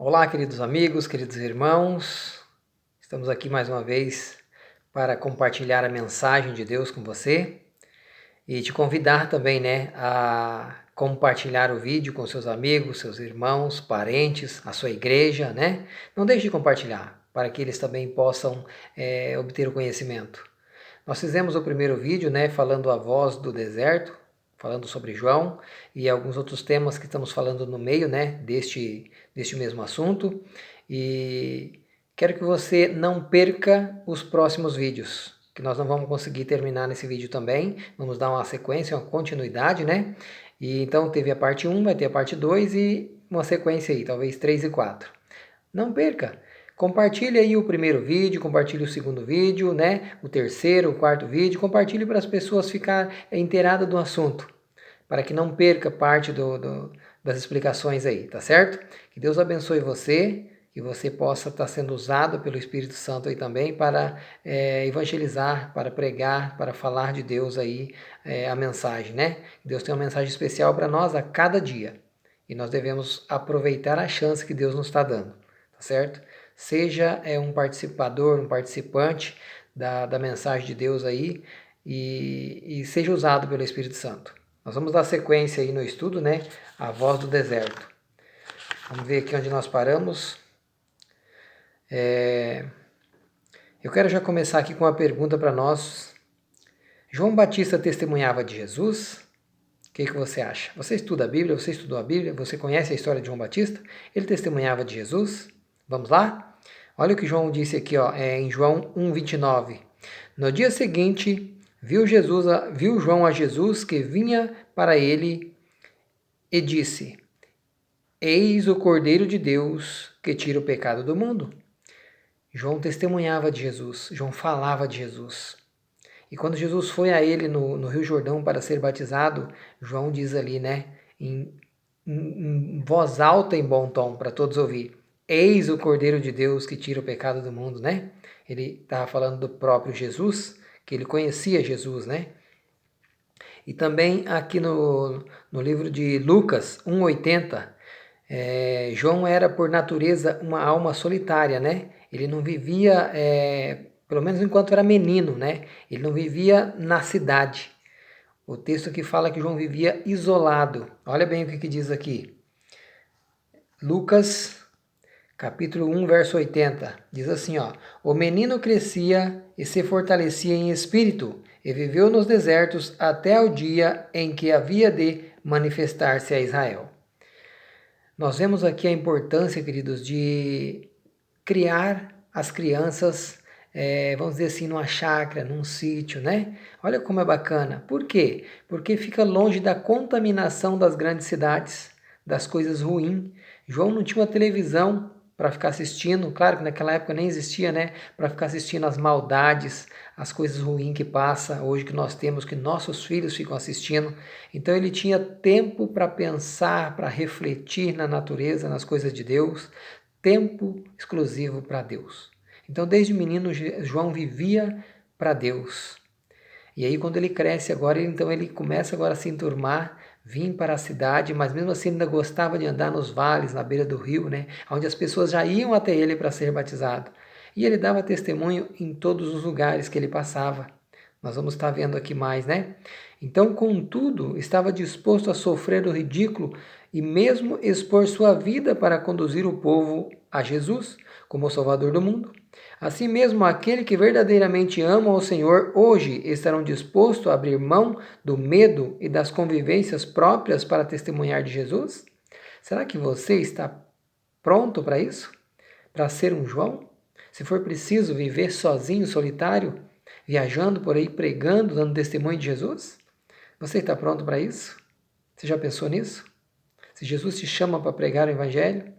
Olá, queridos amigos, queridos irmãos, estamos aqui mais uma vez para compartilhar a mensagem de Deus com você e te convidar também, a compartilhar o vídeo com seus amigos, seus irmãos, parentes, a sua igreja, Não deixe de compartilhar para que eles também possam obter o conhecimento. Nós fizemos o primeiro vídeo, falando a voz do deserto, falando sobre João e alguns outros temas que estamos falando no meio, deste mesmo assunto. E quero que você não perca os próximos vídeos, que nós não vamos conseguir terminar nesse vídeo também. Vamos dar uma sequência, uma continuidade, E então teve a parte 1, vai ter a parte 2 e uma sequência aí, talvez 3 e 4. Não perca! Compartilhe aí o primeiro vídeo, compartilhe o segundo vídeo, o terceiro, o quarto vídeo, compartilhe para as pessoas ficarem inteiradas do assunto, para que não perca parte das explicações aí, tá certo? Que Deus abençoe você, que você possa estar sendo usado pelo Espírito Santo aí também para evangelizar, para pregar, para falar de Deus aí, a mensagem, Deus tem uma mensagem especial para nós a cada dia e nós devemos aproveitar a chance que Deus nos está dando, tá certo? Seja um participador, um participante da mensagem de Deus aí e seja usado pelo Espírito Santo. Nós vamos dar sequência aí no estudo, A voz do deserto. Vamos ver aqui onde nós paramos. Eu quero já começar aqui com uma pergunta para nós. João Batista testemunhava de Jesus? O que você acha? Você estuda a Bíblia? Você estudou a Bíblia? Você conhece a história de João Batista? Ele testemunhava de Jesus? Vamos lá? Olha o que João disse aqui, em João 1,29. No dia seguinte, viu João a Jesus que vinha para ele e disse: Eis o Cordeiro de Deus que tira o pecado do mundo. João testemunhava de Jesus, João falava de Jesus. E quando Jesus foi a ele no Rio Jordão para ser batizado, João diz ali, em voz alta, em bom tom, para todos ouvir: Eis o Cordeiro de Deus que tira o pecado do mundo, Ele estava falando do próprio Jesus, que ele conhecia Jesus, E também aqui no livro de Lucas 1,80, João era por natureza uma alma solitária, Ele não vivia, pelo menos enquanto era menino, Ele não vivia na cidade. O texto aqui fala que João vivia isolado. Olha bem o que diz aqui. Lucas, capítulo 1, verso 80. Diz assim, O menino crescia e se fortalecia em espírito, e viveu nos desertos até o dia em que havia de manifestar-se a Israel. Nós vemos aqui a importância, queridos, de criar as crianças, vamos dizer assim, numa chácara, num sítio, Olha como é bacana. Por quê? Porque fica longe da contaminação das grandes cidades, das coisas ruins. João não tinha uma televisão para ficar assistindo, claro que naquela época nem existia, para ficar assistindo as maldades, as coisas ruins que passa hoje que nós temos, que nossos filhos ficam assistindo. Então ele tinha tempo para pensar, para refletir na natureza, nas coisas de Deus, tempo exclusivo para Deus. Então desde menino João vivia para Deus. E aí quando ele cresce agora, então ele começa agora a se enturmar, vir para a cidade, mas mesmo assim ainda gostava de andar nos vales, na beira do rio, onde as pessoas já iam até ele para ser batizado. E ele dava testemunho em todos os lugares que ele passava. Nós vamos estar vendo aqui mais, Então, contudo, estava disposto a sofrer o ridículo e mesmo expor sua vida para conduzir o povo a Jesus como o Salvador do mundo. Assim mesmo, aquele que verdadeiramente ama o Senhor hoje estarão dispostos a abrir mão do medo e das convivências próprias para testemunhar de Jesus? Será que você está pronto para isso? Para ser um João? Se for preciso viver sozinho, solitário, viajando por aí, pregando, dando testemunho de Jesus? Você está pronto para isso? Você já pensou nisso? Se Jesus te chama para pregar o Evangelho,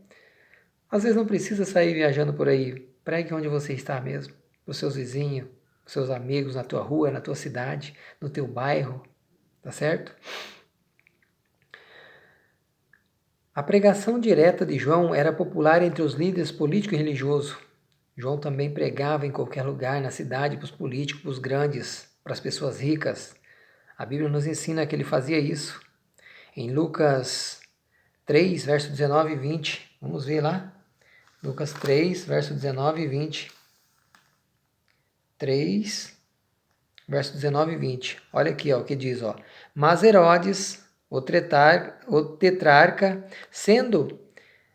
às vezes não precisa sair viajando por aí. Pregue onde você está mesmo, para os seus vizinhos, para os seus amigos, na tua rua, na tua cidade, no teu bairro, tá certo? A pregação direta de João era popular entre os líderes políticos e religiosos. João também pregava em qualquer lugar, na cidade, para os políticos, para os grandes, para as pessoas ricas. A Bíblia nos ensina que ele fazia isso. Em Lucas 3, verso 19 e 20, vamos ver lá. Lucas 3, verso 19 e 20. 3, verso 19 e 20. Olha aqui, ó, o que diz, ó. Mas Herodes, o tetrarca, sendo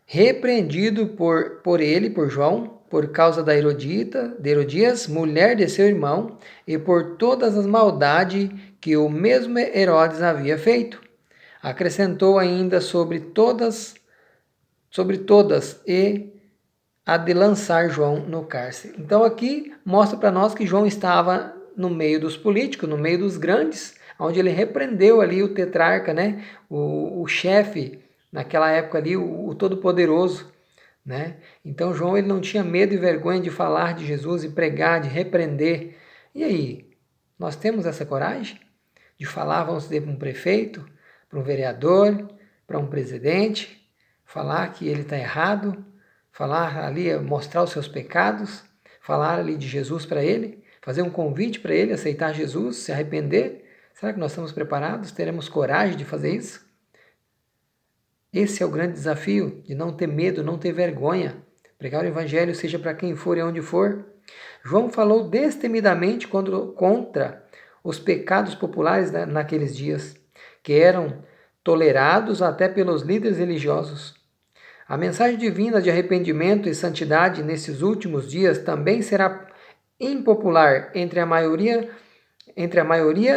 repreendido por João, por causa de Herodias, mulher de seu irmão, e por todas as maldades que o mesmo Herodes havia feito. Acrescentou ainda sobre todas, e a de lançar João no cárcere. Então aqui mostra para nós que João estava no meio dos políticos, no meio dos grandes, onde ele repreendeu ali o tetrarca, né? O chefe, naquela época ali, o todo-poderoso. Né? Então João ele não tinha medo e vergonha de falar de Jesus e pregar, de repreender. E aí, nós temos essa coragem de falar, vamos dizer, para um prefeito, para um vereador, para um presidente, falar que ele está errado, falar ali, mostrar os seus pecados, falar ali de Jesus para ele, fazer um convite para ele aceitar Jesus, se arrepender? Será que nós estamos preparados? Teremos coragem de fazer isso? Esse é o grande desafio, de não ter medo, não ter vergonha. Pregar o evangelho, seja para quem for e onde for. João falou destemidamente contra os pecados populares naqueles dias, que eram tolerados até pelos líderes religiosos. A mensagem divina de arrependimento e santidade nesses últimos dias também será impopular entre a maioria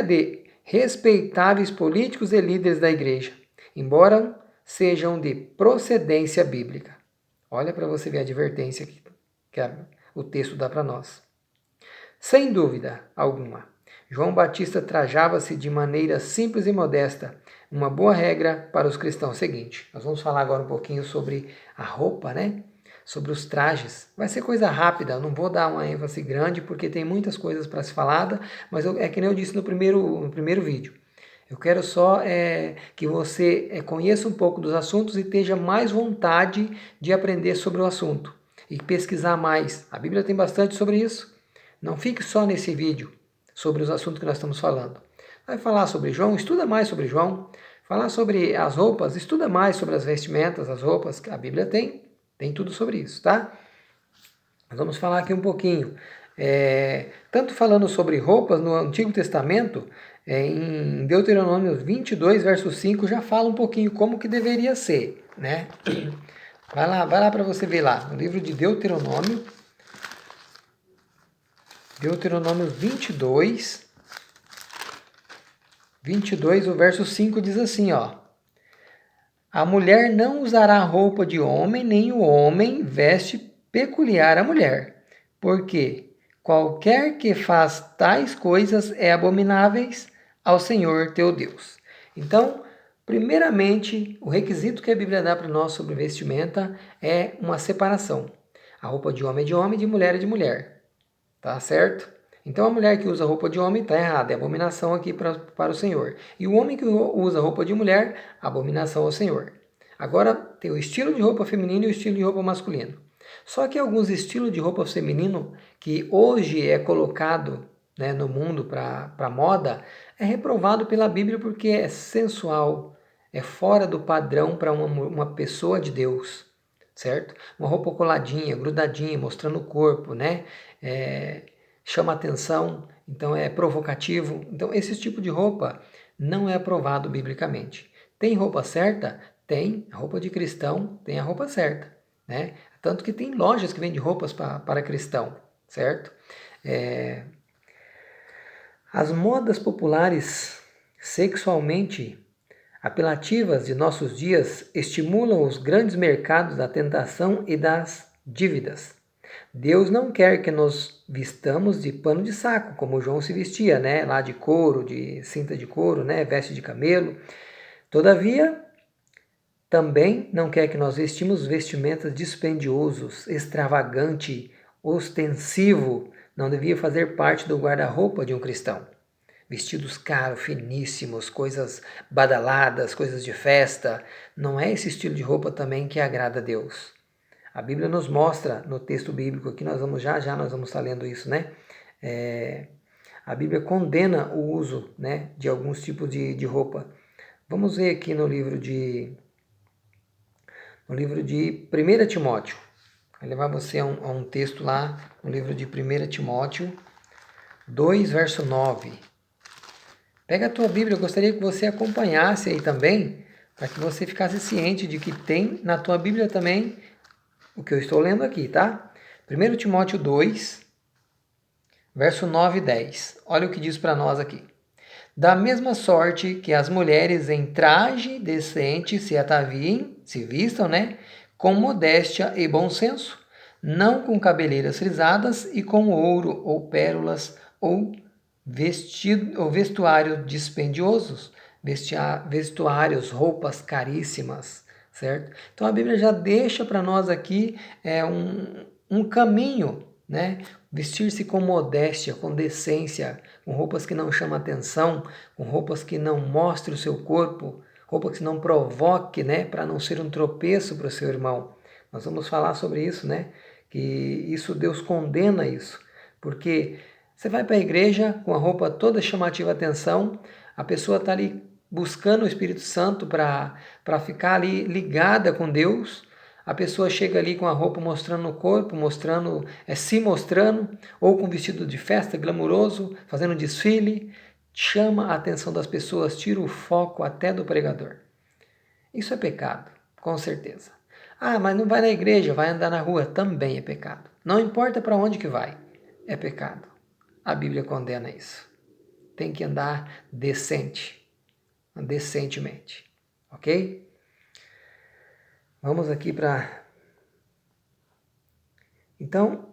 de respeitáveis políticos e líderes da igreja, embora sejam de procedência bíblica. Olha para você ver a advertência que o texto dá para nós. Sem dúvida alguma, João Batista trajava-se de maneira simples e modesta, uma boa regra para os cristãos seguinte. Nós vamos falar agora um pouquinho sobre a roupa, né? Sobre os trajes. Vai ser coisa rápida, não vou dar uma ênfase grande porque tem muitas coisas para se falar, mas é que nem eu disse no primeiro vídeo. Eu quero só que você conheça um pouco dos assuntos e tenha mais vontade de aprender sobre o assunto e pesquisar mais. A Bíblia tem bastante sobre isso. Não fique só nesse vídeo sobre os assuntos que nós estamos falando. Vai falar sobre João, estuda mais sobre João. Falar sobre as roupas, estuda mais sobre as vestimentas, as roupas que a Bíblia tem tudo sobre isso, tá? Nós vamos falar aqui um pouquinho. Tanto falando sobre roupas no Antigo Testamento, em Deuteronômio 22, verso 5, já fala um pouquinho como que deveria ser, né? Vai lá para você ver lá, no livro de Deuteronômio 22, o verso 5 diz assim, ó. A mulher não usará roupa de homem, nem o homem veste peculiar à mulher, porque qualquer que faz tais coisas é abomináveis ao Senhor teu Deus. Então, primeiramente, o requisito que a Bíblia dá para nós sobre vestimenta é uma separação. A roupa de homem é de homem, de mulher é de mulher. Tá certo? Então a mulher que usa roupa de homem está errada, é abominação aqui para o Senhor. E o homem que usa roupa de mulher, abominação ao Senhor. Agora tem o estilo de roupa feminino e o estilo de roupa masculino. Só que alguns estilos de roupa feminino que hoje é colocado, né, no mundo para moda, é reprovado pela Bíblia porque é sensual, é fora do padrão para uma pessoa de Deus, certo? Uma roupa coladinha, grudadinha, mostrando o corpo, né? Chama atenção, então é provocativo. Então esse tipo de roupa não é aprovado biblicamente. Tem roupa certa? Tem. A roupa de cristão tem a roupa certa, né? Tanto que tem lojas que vendem roupas para cristão, certo? As modas populares sexualmente apelativas de nossos dias estimulam os grandes mercados da tentação e das dívidas. Deus não quer que nos vistamos de pano de saco, como João se vestia, né? Lá de couro, de cinta de couro, né? Veste de camelo. Todavia, também não quer que nós vestimos vestimentas dispendiosos, extravagante, ostensivo. Não devia fazer parte do guarda-roupa de um cristão. Vestidos caros, finíssimos, coisas badaladas, coisas de festa. Não é esse estilo de roupa também que agrada a Deus. A Bíblia nos mostra, no texto bíblico, aqui nós vamos nós vamos estar lendo isso, né? A Bíblia condena o uso, né, de alguns tipos de roupa. Vamos ver aqui no livro de 1 Timóteo, Vai levar você a um texto lá no livro de 1 Timóteo 2, verso 9. Pega a tua Bíblia, eu gostaria que você acompanhasse aí também, para que você ficasse ciente de que tem na tua Bíblia também o que eu estou lendo aqui, tá? 1 Timóteo 2, verso 9 e 10. Olha o que diz para nós aqui. Da mesma sorte que as mulheres em traje decente se ataviem, se vistam, né? Com modéstia e bom senso, não com cabeleiras frisadas e com ouro ou pérolas ou vestuário dispendiosos, vestuários, roupas caríssimas, certo? Então a Bíblia já deixa para nós aqui um caminho, né? Vestir-se com modéstia, com decência, com roupas que não chamam atenção, com roupas que não mostrem o seu corpo, roupas que não provoquem, né? Para não ser um tropeço para o seu irmão. Nós vamos falar sobre isso, né? Que isso, Deus condena isso, porque você vai para a igreja com a roupa toda chamativa atenção, a pessoa está ali buscando o Espírito Santo para ficar ali ligada com Deus. A pessoa chega ali com a roupa mostrando o corpo, se mostrando, ou com vestido de festa glamuroso, fazendo desfile, chama a atenção das pessoas, tira o foco até do pregador. Isso é pecado, com certeza. Ah, mas não vai na igreja, vai andar na rua, também é pecado. Não importa para onde que vai, é pecado. A Bíblia condena isso. Tem que andar decentemente, ok? Vamos aqui para... Então,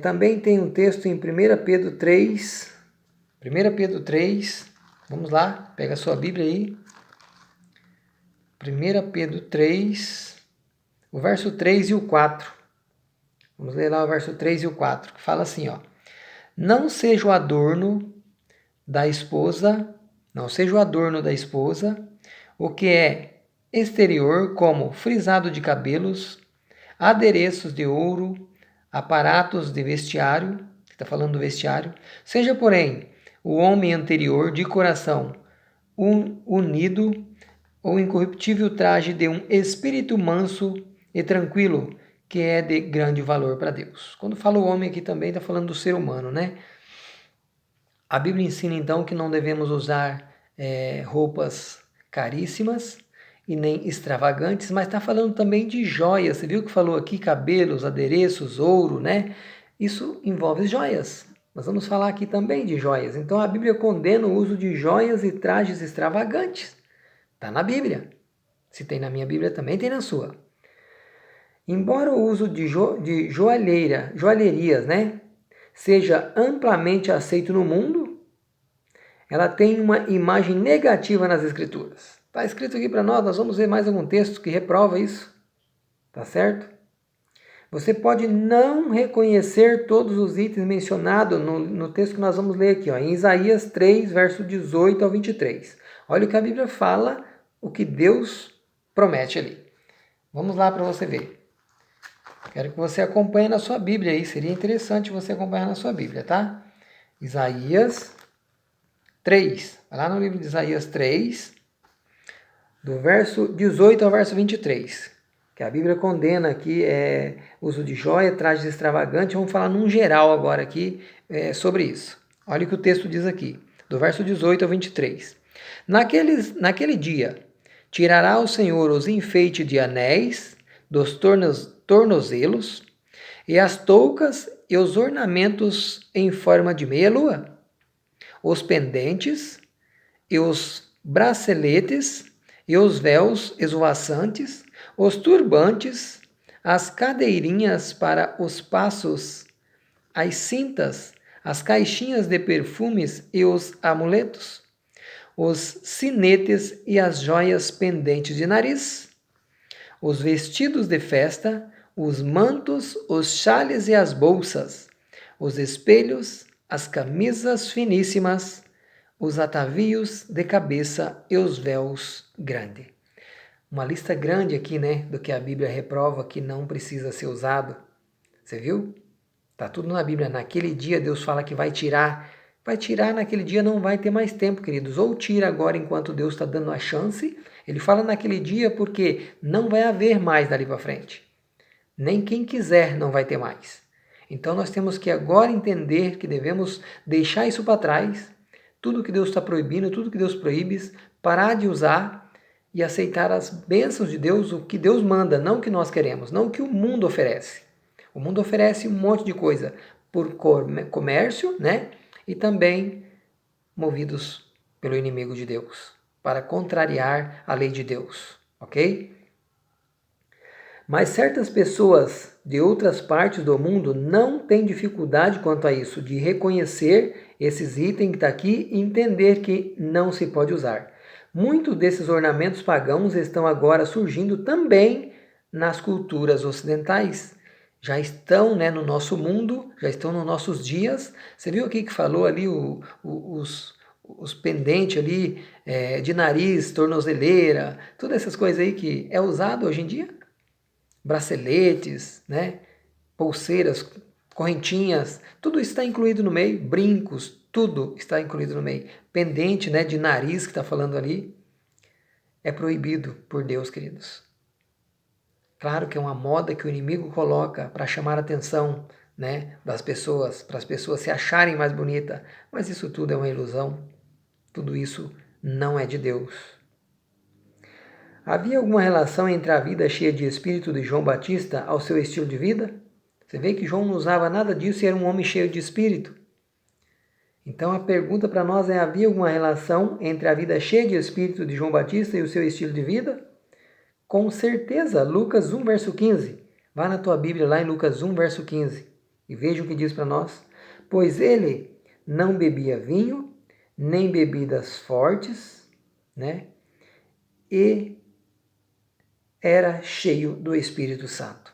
também tem um texto em 1 Pedro 3. 1 Pedro 3, vamos lá, pega a sua Bíblia aí. 1 Pedro 3, o verso 3 e o 4. Vamos ler lá o verso 3 e o 4, que fala assim, ó. Não seja o adorno da esposa, o que é exterior, como frisado de cabelos, adereços de ouro, aparatos de vestiário, está falando do vestiário, seja, porém, o homem anterior de coração unido, ou incorruptível traje de um espírito manso e tranquilo, que é de grande valor para Deus. Quando fala o homem aqui também está falando do ser humano, né? A Bíblia ensina então que não devemos usar roupas caríssimas e nem extravagantes, mas está falando também de joias. Você viu que falou aqui cabelos, adereços, ouro, né? Isso envolve joias. Nós vamos falar aqui também de joias. Então a Bíblia condena o uso de joias e trajes extravagantes. Está na Bíblia. Se tem na minha Bíblia, também tem na sua. Embora o uso de joalherias, né, seja amplamente aceito no mundo, ela tem uma imagem negativa nas Escrituras. Está escrito aqui para nós vamos ver mais algum texto que reprova isso. Tá certo? Você pode não reconhecer todos os itens mencionados no texto que nós vamos ler aqui, ó, em Isaías 3, verso 18 ao 23. Olha o que a Bíblia fala, o que Deus promete ali. Vamos lá para você ver. Quero que você acompanhe na sua Bíblia aí. Seria interessante você acompanhar na sua Bíblia, tá? Isaías 3. Vai lá no livro de Isaías 3, do verso 18 ao verso 23. Que a Bíblia condena aqui uso de joia, trajes extravagantes. Vamos falar num geral agora aqui sobre isso. Olha o que o texto diz aqui, do verso 18 ao 23. Naquele dia, tirará o Senhor os enfeites de anéis dos tornozelos, e as toucas e os ornamentos em forma de meia-lua, os pendentes e os braceletes e os véus esvoaçantes, os turbantes, as cadeirinhas para os passos, as cintas, as caixinhas de perfumes e os amuletos, os sinetes e as joias pendentes de nariz, os vestidos de festa, os mantos, os xales e as bolsas, os espelhos, as camisas finíssimas, os atavios de cabeça e os véus grandes. Uma lista grande aqui, né, do que a Bíblia reprova que não precisa ser usado. Você viu? Tá tudo na Bíblia. Naquele dia Deus fala que vai tirar. Vai tirar naquele dia, não vai ter mais tempo, queridos. Ou tira agora enquanto Deus está dando a chance. Ele fala naquele dia porque não vai haver mais dali para frente. Nem quem quiser não vai ter mais. Então nós temos que agora entender que devemos deixar isso para trás, tudo que Deus está proibindo, tudo que Deus proíbe, parar de usar e aceitar as bênçãos de Deus, o que Deus manda, não o que nós queremos, não o que o mundo oferece. O mundo oferece um monte de coisa por comércio, né? E também movidos pelo inimigo de Deus, para contrariar a lei de Deus, ok? Mas certas pessoas de outras partes do mundo não têm dificuldade quanto a isso, de reconhecer esses itens que está aqui e entender que não se pode usar. Muitos desses ornamentos pagãos estão agora surgindo também nas culturas ocidentais. Já estão, né, no nosso mundo, já estão nos nossos dias. Você viu aqui que falou ali os pendentes ali de nariz, tornozeleira, todas essas coisas aí que é usado hoje em dia? Braceletes, né? Pulseiras, correntinhas, tudo isso está incluído no meio, brincos, tudo está incluído no meio. Pendente, né, de nariz que está falando ali, é proibido por Deus, queridos. Claro que é uma moda que o inimigo coloca para chamar a atenção, né, das pessoas, para as pessoas se acharem mais bonitas, mas isso tudo é uma ilusão, tudo isso não é de Deus. Havia alguma relação entre a vida cheia de espírito de João Batista ao seu estilo de vida? Você vê que João não usava nada disso e era um homem cheio de espírito. Então a pergunta para nós é: havia alguma relação entre a vida cheia de espírito de João Batista e o seu estilo de vida? Com certeza, Lucas 1, verso 15. Vá na tua Bíblia lá em Lucas 1, verso 15 e veja o que diz para nós. Pois ele não bebia vinho, nem bebidas fortes, né? E era cheio do Espírito Santo.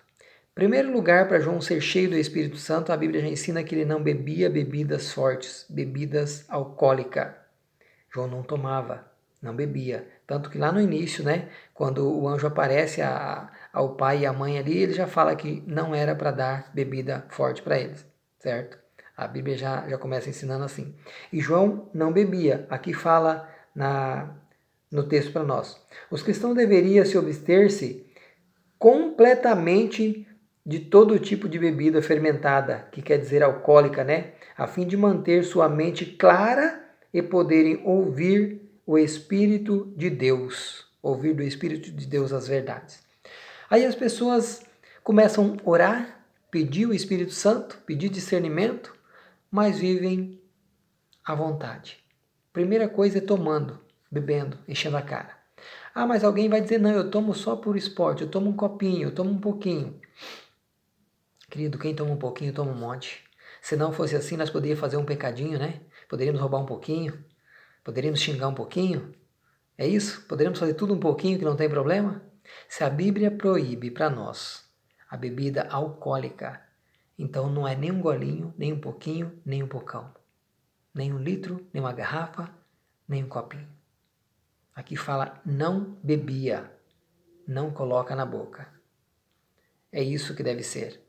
Primeiro lugar, para João ser cheio do Espírito Santo, a Bíblia já ensina que ele não bebia bebidas fortes, bebidas alcoólicas. João não tomava, não bebia. Tanto que lá no início, né, quando o anjo aparece ao pai e à mãe ali, ele já fala que não era para dar bebida forte para eles, certo? A Bíblia já começa ensinando assim. E João não bebia. Aqui fala no texto para nós. Os cristãos deveriam se abster-se completamente de todo tipo de bebida fermentada, que quer dizer alcoólica, né? A fim de manter sua mente clara e poderem ouvir o Espírito de Deus, ouvir do Espírito de Deus as verdades. Aí as pessoas começam a orar, pedir o Espírito Santo, pedir discernimento, mas vivem à vontade. Primeira coisa é tomando, bebendo, enchendo a cara. Ah, mas alguém vai dizer, não, eu tomo só por esporte, eu tomo um copinho, eu tomo um pouquinho. Querido, quem toma um pouquinho, toma um monte. Se não fosse assim, nós poderíamos fazer um pecadinho, né? Poderíamos roubar um pouquinho, poderíamos xingar um pouquinho. É isso? Poderíamos fazer tudo um pouquinho que não tem problema? Se a Bíblia proíbe para nós a bebida alcoólica, então não é nem um golinho, nem um pouquinho, nem um pocão. Nem um litro, nem uma garrafa, nem um copinho. Aqui fala não bebia, não coloca na boca. É isso que deve ser.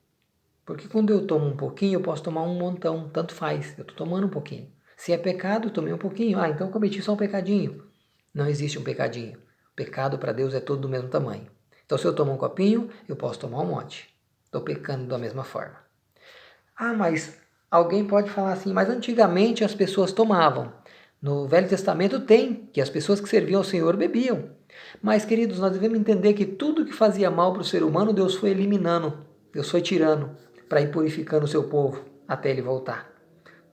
Porque quando eu tomo um pouquinho, eu posso tomar um montão, tanto faz, eu estou tomando um pouquinho. Se é pecado, eu tomei um pouquinho. Ah, então eu cometi só um pecadinho. Não existe um pecadinho. O pecado para Deus é todo do mesmo tamanho. Então se eu tomo um copinho, eu posso tomar um monte. Estou pecando da mesma forma. Ah, mas alguém pode falar assim, mas antigamente as pessoas tomavam. No Velho Testamento tem que as pessoas que serviam ao Senhor bebiam. Mas, queridos, nós devemos entender que tudo que fazia mal para o ser humano, Deus foi eliminando, Deus foi tirando, para ir purificando o seu povo até ele voltar.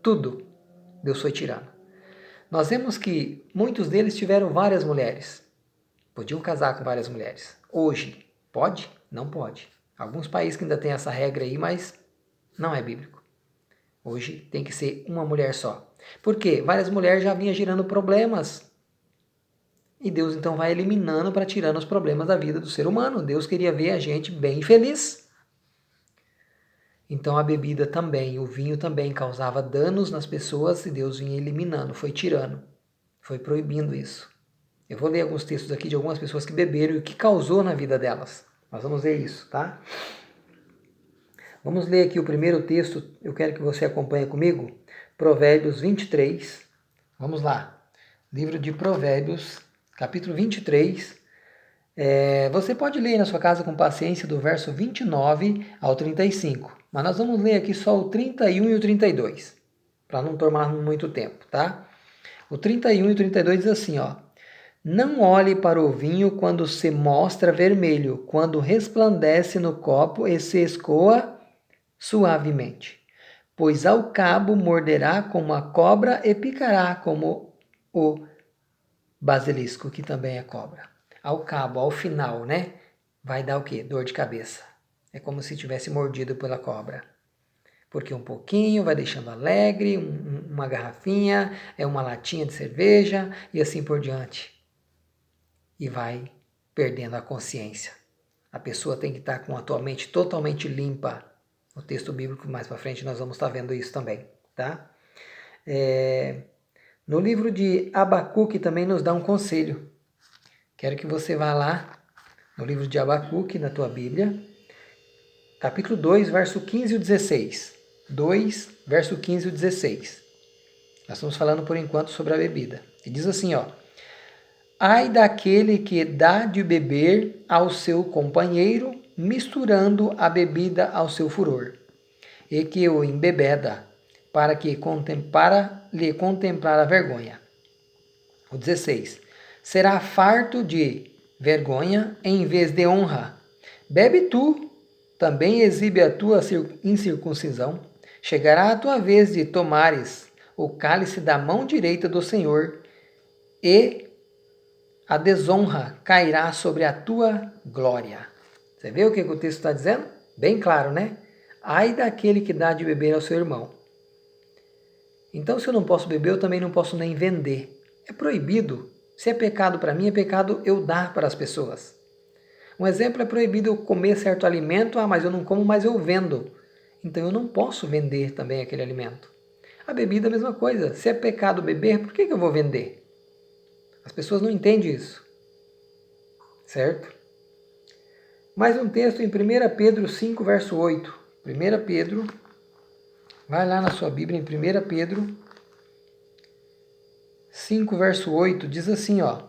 Tudo Deus foi tirando. Nós vemos que muitos deles tiveram várias mulheres. Podiam casar com várias mulheres. Hoje, pode? Não pode. Alguns países que ainda tem essa regra aí, mas não é bíblico. Hoje tem que ser uma mulher só. Por quê? Várias mulheres já vinham gerando problemas. E Deus então vai eliminando para tirando os problemas da vida do ser humano. Deus queria ver a gente bem feliz. Então a bebida também, o vinho também causava danos nas pessoas e Deus vinha eliminando, foi tirando, foi proibindo isso. Eu vou ler alguns textos aqui de algumas pessoas que beberam e o que causou na vida delas. Nós vamos ver isso, tá? Vamos ler aqui o primeiro texto, eu quero que você acompanhe comigo. Provérbios 23. Vamos lá. Livro de Provérbios, capítulo 23, Você pode ler na sua casa com paciência do verso 29 ao 35, mas nós vamos ler aqui só o 31 e o 32, para não tomar muito tempo, tá? O 31 e o 32 diz assim, ó: Não olhe para o vinho quando se mostra vermelho, quando resplandece no copo e se escoa suavemente, pois ao cabo morderá como a cobra e picará como o basilisco, que também é cobra. Ao cabo, ao final, né? Vai dar o quê? Dor de cabeça. É como se tivesse mordido pela cobra. Porque um pouquinho vai deixando alegre, uma garrafinha, uma latinha de cerveja e assim por diante. E vai perdendo a consciência. A pessoa tem que estar com a tua mente totalmente limpa. No texto bíblico, mais para frente, nós vamos estar vendo isso também, tá? No livro de Abacuque também nos dá um conselho. Quero que você vá lá no livro de Abacuque, na tua Bíblia, capítulo 2, verso 15 e 16. 2, verso 15 e 16. Nós estamos falando por enquanto sobre a bebida. E diz assim, ó: Ai daquele que dá de beber ao seu companheiro, misturando a bebida ao seu furor, e que o embebeda, para lhe contemplar a vergonha. O 16. Será farto de vergonha em vez de honra. Bebe tu, também exibe a tua incircuncisão. Chegará a tua vez de tomares o cálice da mão direita do Senhor, e a desonra cairá sobre a tua glória. Você vê o que o texto está dizendo? Bem claro, né? Ai daquele que dá de beber ao seu irmão. Então, se eu não posso beber, eu também não posso nem vender. É proibido. Se é pecado para mim, é pecado eu dar para as pessoas. Um exemplo: é proibido eu comer certo alimento, mas eu não como, mas eu vendo. Então eu não posso vender também aquele alimento. A bebida é a mesma coisa. Se é pecado beber, por que eu vou vender? As pessoas não entendem isso. Certo? Mais um texto em 1 Pedro 5, verso 8. 1 Pedro, vai lá na sua Bíblia, em 1 Pedro 5, verso 8, diz assim, ó: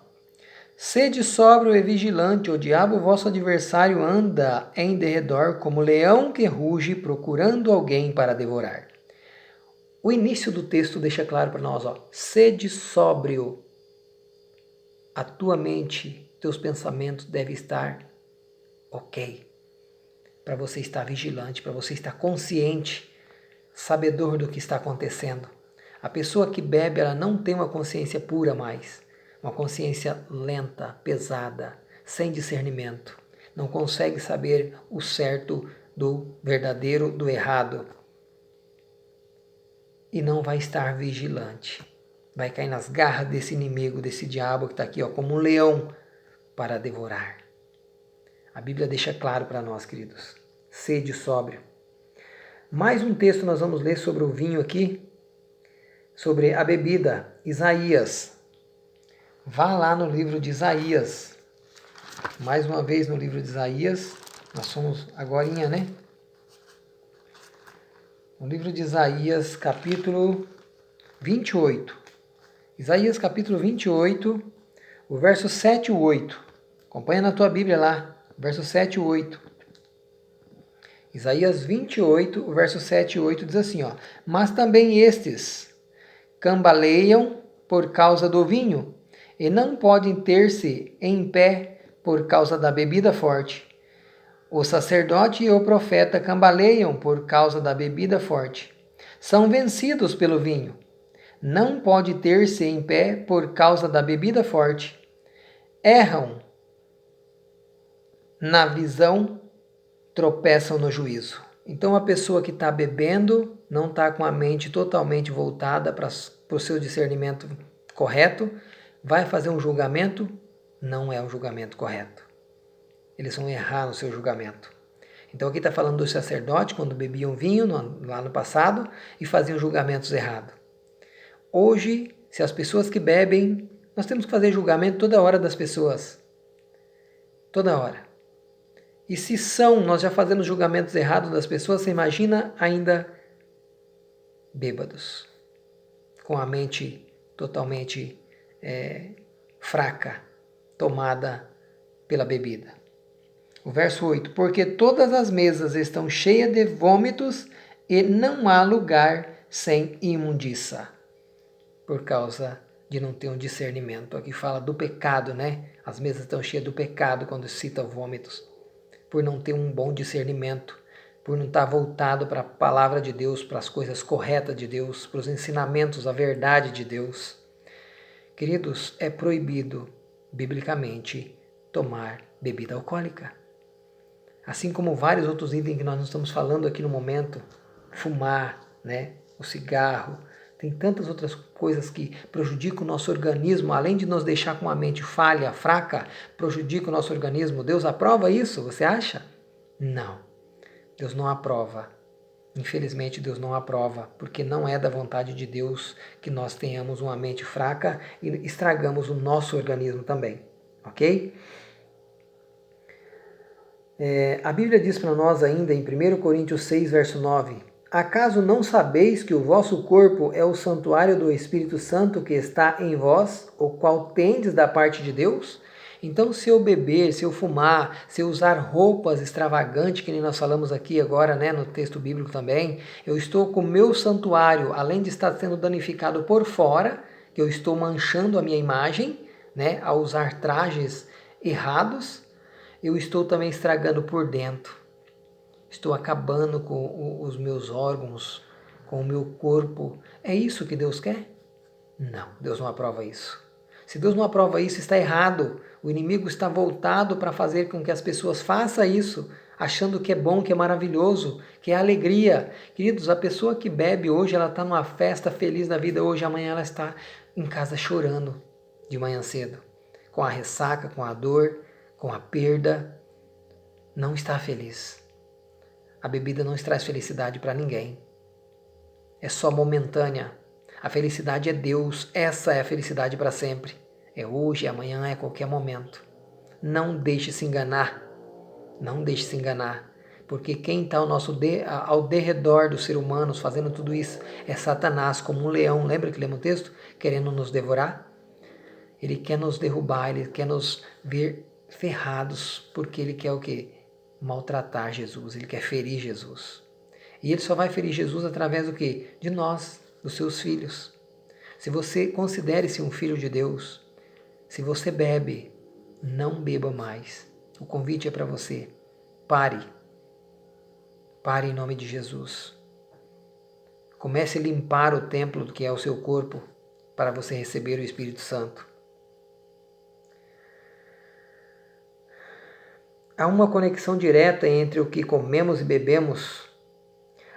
Sede sóbrio e vigilante, o diabo, vosso adversário, anda em derredor como leão que ruge, procurando alguém para devorar. O início do texto deixa claro para nós, ó: sede sóbrio. A tua mente, teus pensamentos devem estar ok. Para você estar vigilante, para você estar consciente, sabedor do que está acontecendo. A pessoa que bebe, ela não tem uma consciência pura mais. Uma consciência lenta, pesada, sem discernimento. Não consegue saber o certo do verdadeiro, do errado. E não vai estar vigilante. Vai cair nas garras desse inimigo, desse diabo que está aqui, ó, como um leão para devorar. A Bíblia deixa claro para nós, queridos. Sede sóbrio. Mais um texto nós vamos ler sobre o vinho aqui, sobre a bebida. Isaías. Vá lá no livro de Isaías. Mais uma vez no livro de Isaías. Nós somos agorinha, né? No livro de Isaías, capítulo 28. Isaías, capítulo 28, o verso 7 e 8. Acompanha na tua Bíblia lá, verso 7 e 8. Isaías 28, o verso 7 e 8 diz assim, ó: Mas também estes cambaleiam por causa do vinho, e não podem ter-se em pé por causa da bebida forte. O sacerdote e o profeta cambaleiam por causa da bebida forte. São vencidos pelo vinho. Não pode ter-se em pé por causa da bebida forte. Erram na visão, tropeçam no juízo. Então a pessoa que está bebendo não está com a mente totalmente voltada para o seu discernimento correto, vai fazer um julgamento, não é o julgamento correto. Eles vão errar no seu julgamento. Então aqui está falando do sacerdote quando bebiam vinho lá no passado e faziam julgamentos errados. Hoje, se as pessoas que bebem, nós temos que fazer julgamento toda hora das pessoas. Toda hora. E se nós já fazemos julgamentos errados das pessoas, você imagina ainda bêbados, com a mente totalmente fraca, tomada pela bebida. O verso 8, porque todas as mesas estão cheias de vômitos e não há lugar sem imundiça, por causa de não ter um discernimento. Aqui fala do pecado, né? As mesas estão cheias do pecado quando cita vômitos, por não ter um bom discernimento, por não estar voltado para a palavra de Deus, para as coisas corretas de Deus, para os ensinamentos, a verdade de Deus. Queridos, é proibido, biblicamente, tomar bebida alcoólica. Assim como vários outros itens que nós não estamos falando aqui no momento, fumar, né? O cigarro, tem tantas outras coisas que prejudicam o nosso organismo, além de nos deixar com a mente falha, fraca, prejudica o nosso organismo. Deus aprova isso, você acha? Não, Deus não aprova. Infelizmente Deus não aprova, porque não é da vontade de Deus que nós tenhamos uma mente fraca e estragamos o nosso organismo também, ok? A Bíblia diz para nós ainda em 1 Coríntios 6, verso 9, acaso não sabeis que o vosso corpo é o santuário do Espírito Santo que está em vós, o qual tendes da parte de Deus? Então, se eu beber, se eu fumar, se eu usar roupas extravagantes, que nem nós falamos aqui agora, né, no texto bíblico também, eu estou com o meu santuário, além de estar sendo danificado por fora, que eu estou manchando a minha imagem, né, ao usar trajes errados, eu estou também estragando por dentro. Estou acabando com os meus órgãos, com o meu corpo. É isso que Deus quer? Não, Deus não aprova isso. Se Deus não aprova isso, está errado. O inimigo está voltado para fazer com que as pessoas façam isso, achando que é bom, que é maravilhoso, que é alegria. Queridos, a pessoa que bebe hoje, ela está numa festa feliz da vida hoje, amanhã ela está em casa chorando de manhã cedo, com a ressaca, com a dor, com a perda, não está feliz. A bebida não traz felicidade para ninguém. É só momentânea. A felicidade é Deus, essa é a felicidade para sempre. É hoje, é amanhã, é qualquer momento. Não deixe se enganar. Não deixe se enganar. Porque quem está ao derredor dos seres humanos fazendo tudo isso é Satanás, como um leão. Lembra que lemos o texto? Querendo nos devorar. Ele quer nos derrubar, ele quer nos ver ferrados, porque ele quer o quê? Maltratar Jesus, ele quer ferir Jesus. E ele só vai ferir Jesus através do quê? De nós, dos seus filhos. Se você considere-se um filho de Deus, se você bebe, não beba mais. O convite é para você. Pare. Pare em nome de Jesus. Comece a limpar o templo que é o seu corpo para você receber o Espírito Santo. Há uma conexão direta entre o que comemos e bebemos,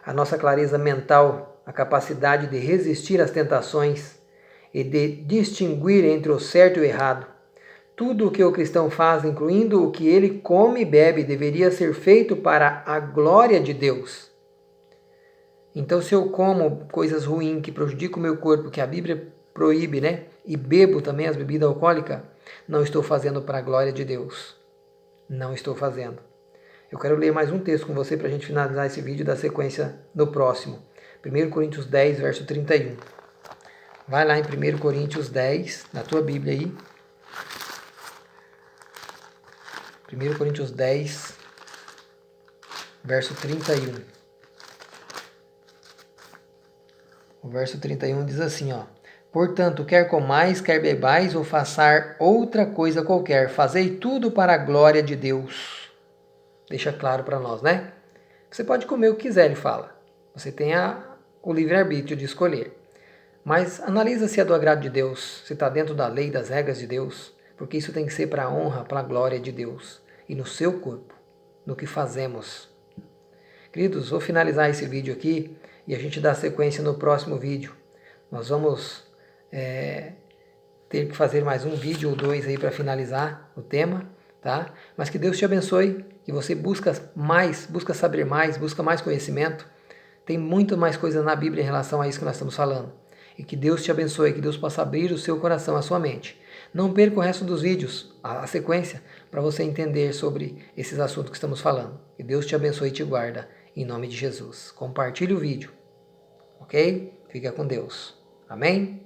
a nossa clareza mental, a capacidade de resistir às tentações e de distinguir entre o certo e o errado. Tudo o que o cristão faz, incluindo o que ele come e bebe, deveria ser feito para a glória de Deus. Então, se eu como coisas ruins que prejudicam o meu corpo, que a Bíblia proíbe, né? E bebo também as bebidas alcoólicas, não estou fazendo para a glória de Deus. Não estou fazendo. Eu quero ler mais um texto com você para a gente finalizar esse vídeo da sequência no próximo. 1 Coríntios 10, verso 31. Vai lá em 1 Coríntios 10, na tua Bíblia aí. 1 Coríntios 10, verso 31. O verso 31 diz assim, ó. Portanto, quer comais, quer bebais, ou façar outra coisa qualquer, fazei tudo para a glória de Deus. Deixa claro para nós, né? Você pode comer o que quiser, ele fala. Você tem o livre-arbítrio de escolher. Mas analisa se é do agrado de Deus, se está dentro da lei, das regras de Deus, porque isso tem que ser para a honra, para a glória de Deus e no seu corpo, no que fazemos. Queridos, vou finalizar esse vídeo aqui e a gente dá sequência no próximo vídeo. Nós vamos ter que fazer mais um vídeo ou dois aí para finalizar o tema, tá? Mas que Deus te abençoe, que você busca saber mais, busca mais conhecimento. Tem muito mais coisa na Bíblia em relação a isso que nós estamos falando. E que Deus te abençoe, que Deus possa abrir o seu coração, a sua mente. Não perca o resto dos vídeos, a sequência, para você entender sobre esses assuntos que estamos falando. Que Deus te abençoe e te guarda, em nome de Jesus. Compartilhe o vídeo, ok? Fica com Deus. Amém?